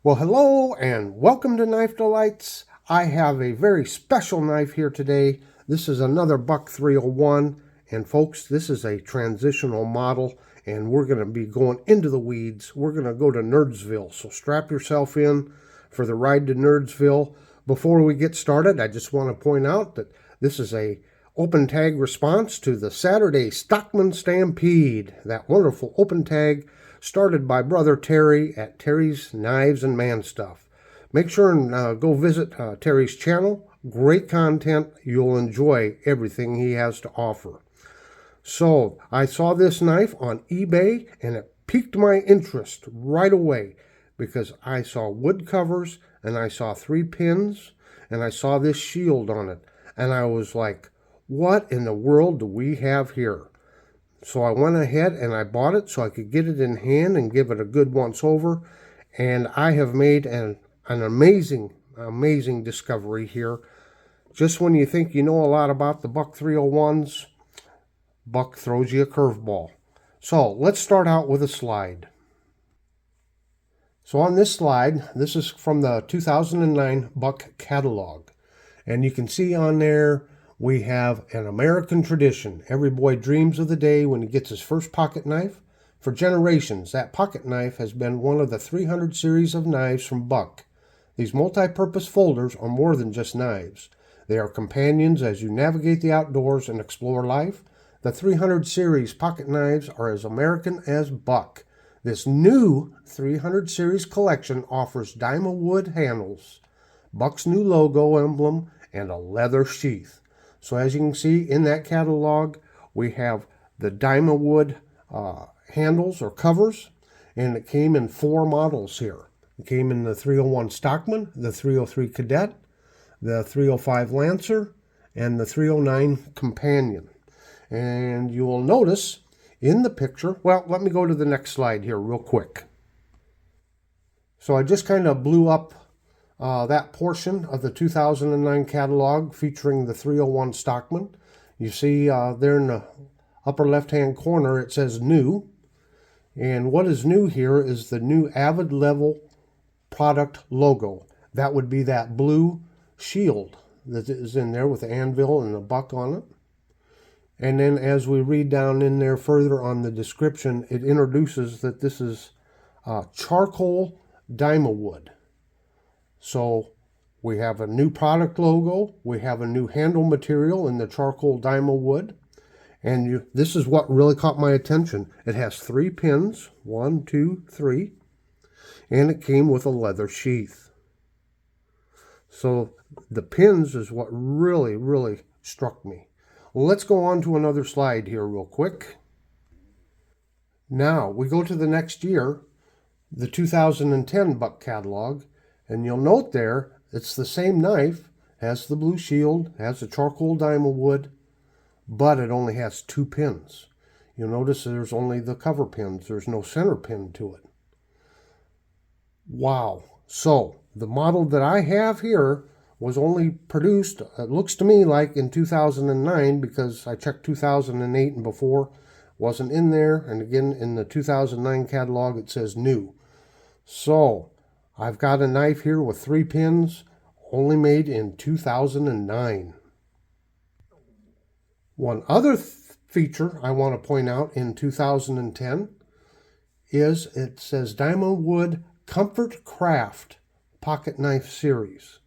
Well, hello and welcome to Knife Delights. I have a very special knife here today. This is another Buck 301, and folks, this is a transitional model, and we're going to be going into the weeds. We're going to go to Nerdsville, so strap yourself in for the ride to Nerdsville. Before we get started, I just want to point out that this is a open tag response to the Saturday Stockman Stampede, that wonderful open tag started by brother Terry at Terry's Knives and Man Stuff. Make sure and go visit Terry's channel. Great content. You'll enjoy everything he has to offer. So I saw this knife on eBay and it piqued my interest right away because I saw wood covers and I saw 3 pins and I saw this shield on it. And I was like, what in the world do we have here? So I went ahead and I bought it so I could get it in hand and give it a good once over. And I have made an amazing discovery here. Just when you think you know a lot about the Buck 301s, Buck throws you a curveball. So let's start out with a slide. So on this slide, this is from the 2009 Buck catalog. And you can see on there, we have an American tradition. Every boy dreams of the day when he gets his first pocket knife. For generations, that pocket knife has been one of the 300 series of knives from Buck. These multi-purpose folders are more than just knives. They are companions as you navigate the outdoors and explore life. The 300 series pocket knives are as American as Buck. This new 300 series collection offers diamond wood handles, Buck's new logo emblem, and a leather sheath. So as you can see in that catalog, we have the diamond wood handles or covers, and it came in 4 models here. It came in the 301 Stockman, the 303 Cadet, the 305 Lancer, and the 309 Companion. And you will notice in the picture, well, let me go to the next slide here real quick. So I just kind of blew up that portion of the 2009 catalog featuring the 301 Stockman. You see there in the upper left-hand corner it says new. And what is new here is the new Avid Level product logo. That would be that blue shield that is in there with the anvil and the buck on it. And then as we read down in there further on the description, it introduces that this is charcoal diamond wood. So we have a new product logo, we have a new handle material in the charcoal diamond wood, and this is what really caught my attention. It has 3 pins, 1, 2, 3, and it came with a leather sheath. So the pins is what really struck me. Well, let's go on to another slide here real quick. Now we go to the next year, the 2010 Buck catalog. And you'll note there, it's the same knife, has the blue shield, has the charcoal diamond wood, but it only has 2 pins. You'll notice there's only the cover pins. There's no center pin to it. Wow. So the model that I have here was only produced, it looks to me like in 2009, because I checked 2008 and before, wasn't in there. And again, in the 2009 catalog, it says new. So I've got a knife here with 3 pins, only made in 2009. One other feature I want to point out in 2010 is it says Diamond Wood Comfort Craft Pocket Knife Series.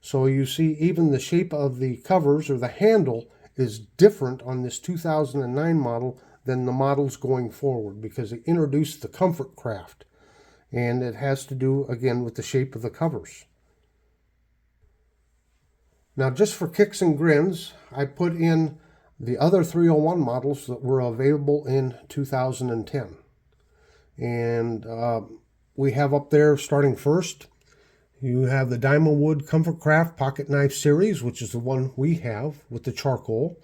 So you see even the shape of the covers or the handle is different on this 2009 model than the models going forward because it introduced the Comfort Craft. And it has to do, again, with the shape of the covers. Now, just for kicks and grins, I put in the other 301 models that were available in 2010. And we have up there, starting first, you have the Diamond Wood Comfort Craft Pocket Knife Series, which is the one we have with the charcoal.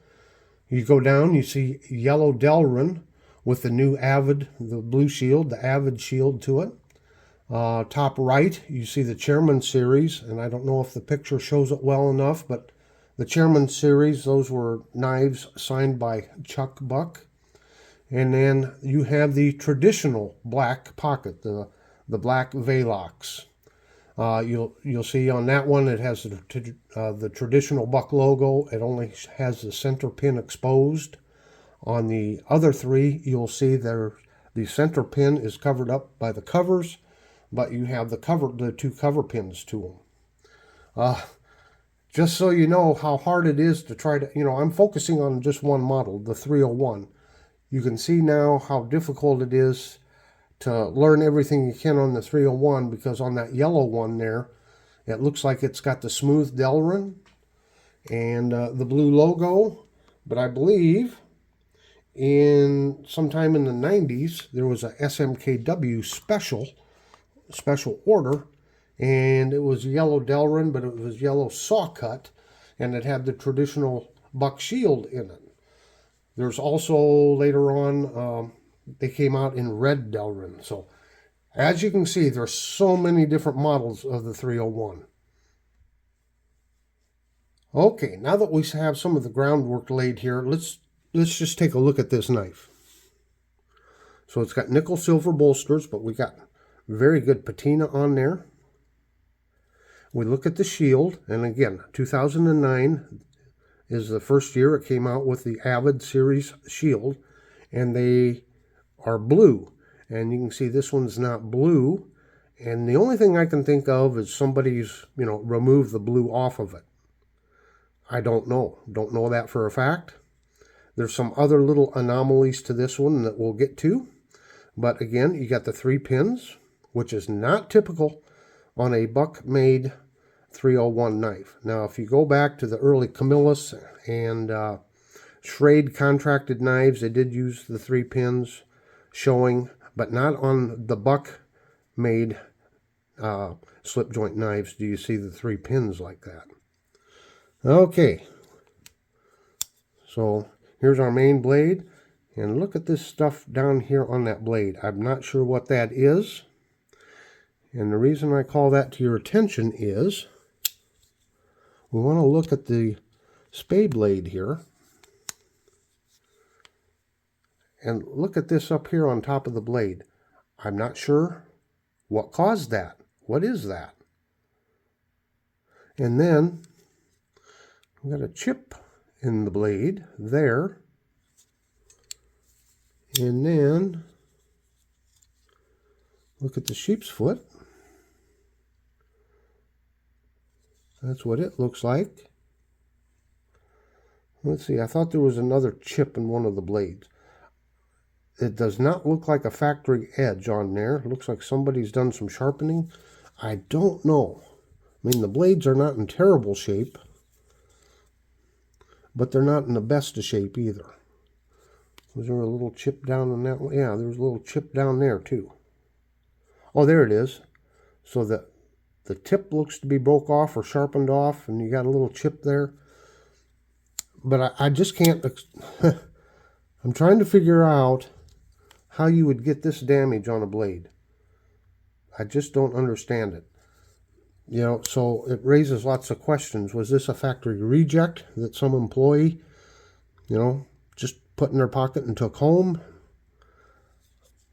You go down, you see Yellow Delrin with the new Avid, the blue shield, the Avid shield to it. Top right, you see the Chairman Series, and I don't know if the picture shows it well enough, but the Chairman Series, those were knives signed by Chuck Buck. And then you have the traditional black pocket, the black Velox. You'll see on that one it has the traditional buck logo. It only has the center pin exposed. On the other three, you'll see the center pin is covered up by the covers, but you have the two cover pins to them. Just so you know how hard it is to try to, I'm focusing on just one model, the 301. You can see now how difficult it is to learn everything you can on the 301, because on that yellow one there, it looks like it's got the smooth Delrin and the blue logo. But I believe sometime in the 90s, there was a SMKW special order, and it was yellow Delrin, but it was yellow saw cut, and it had the traditional buck shield in it. There's also later on, they came out in red Delrin. So as you can see, there's so many different models of the 301. Okay, now that we have some of the groundwork laid here, let's just take a look at this knife. So it's got nickel silver bolsters, but we got very good patina on there. We look at the shield, and again, 2009 is the first year it came out with the Avid series shield, and they are blue. And you can see this one's not blue, and the only thing I can think of is somebody's, removed the blue off of it. I don't know that for a fact. There's some other little anomalies to this one that we'll get to, but again, you got the 3 pins, which is not typical on a buck-made 301 knife. Now, if you go back to the early Camillus and Schrade contracted knives, they did use the 3 pins showing, but not on the buck-made slip joint knives do you see the 3 pins like that. Okay, so here's our main blade, and look at this stuff down here on that blade. I'm not sure what that is, and the reason I call that to your attention is we want to look at the spade blade here, and look at this up here on top of the blade. I'm not sure what caused that. What is that? And then we got a chip in the blade there, and then look at the sheep's foot. That's what it looks like. Let's see, I thought there was another chip in one of the blades. It does not look like a factory edge on there. It looks like somebody's done some sharpening. I don't know. I mean, the blades are not in terrible shape, but they're not in the best of shape either. Was there a little chip down on that one? Yeah, there's a little chip down there too. Oh, there it is. So the tip looks to be broke off or sharpened off, and you got a little chip there. But I just can't... I'm trying to figure out how you would get this damage on a blade. I just don't understand it. So it raises lots of questions. Was this a factory reject that some employee, just put in their pocket and took home?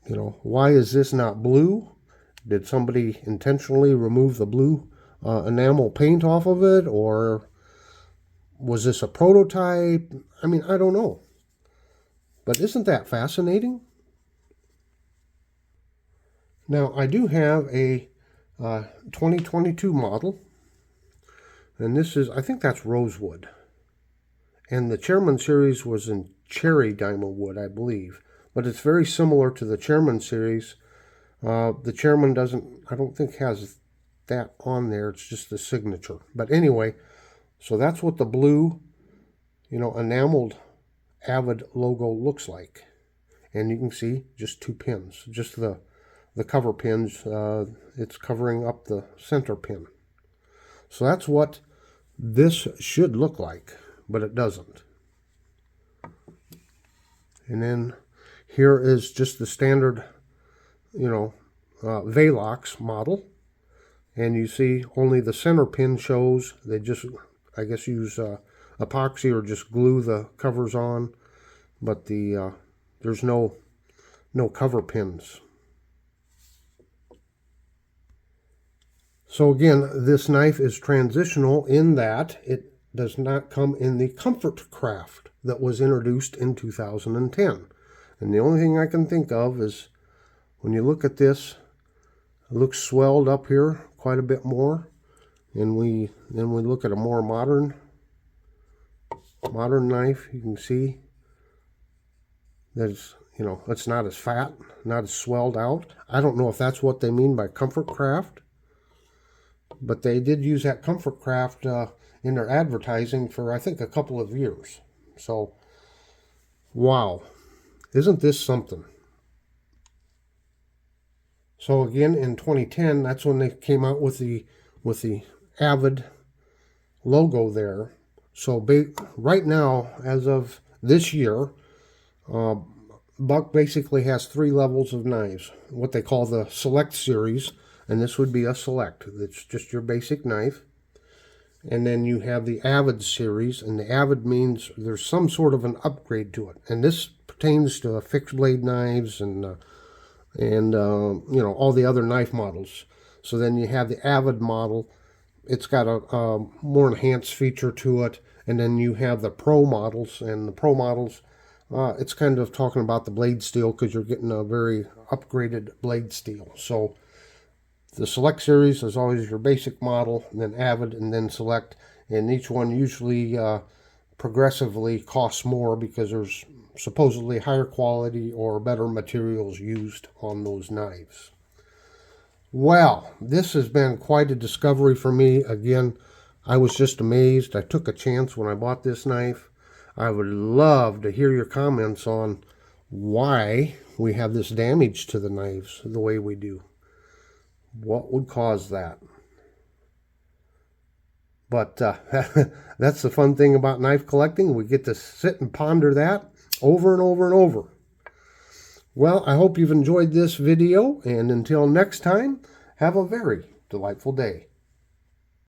Why is this not blue? Did somebody intentionally remove the blue enamel paint off of it? Or was this a prototype? I mean, I don't know. But isn't that fascinating? Now, I do have a 2022 model, and this is, I think that's rosewood, and the Chairman series was in cherry diamond wood, I believe, but it's very similar to the Chairman series. The Chairman I don't think has that on there, it's just the signature. But anyway, so that's what the blue, enameled Avid logo looks like, and you can see just 2 pins, just the cover pins. It's covering up the center pin. So that's what this should look like, but it doesn't. And then here is just the standard, Velox model. And you see only the center pin shows. They just, I guess, use epoxy or just glue the covers on. But there's no cover pins. So again, this knife is transitional in that it does not come in the Comfort Craft that was introduced in 2010. And the only thing I can think of is when you look at this, it looks swelled up here quite a bit more. And then we look at a more modern knife. You can see that it's, you know, it's not as fat, not as swelled out. I don't know if that's what they mean by Comfort Craft, but they did use that Comfort Craft in their advertising for, I think, a couple of years. So, wow, isn't this something? So again, in 2010, that's when they came out with the Avid logo there. So right now, as of this year, Buck basically has 3 levels of knives, what they call the Select series, and this would be a Select. It's just your basic knife. And then you have the Avid series, and the Avid means there's some sort of an upgrade to it. And this pertains to fixed blade knives and you know, all the other knife models. So then you have the Avid model. It's got a more enhanced feature to it. And then you have the Pro models, and the Pro models, it's kind of talking about the blade steel because you're getting a very upgraded blade steel. So the Select series is always your basic model, and then Avid, and then Select. And each one usually progressively costs more because there's supposedly higher quality or better materials used on those knives. Well, this has been quite a discovery for me. Again, I was just amazed. I took a chance when I bought this knife. I would love to hear your comments on why we have this damage to the knives the way we do. What would cause that? But that's the fun thing about knife collecting. We get to sit and ponder that over and over and over. Well, I hope you've enjoyed this video, and until next time, have a very delightful day.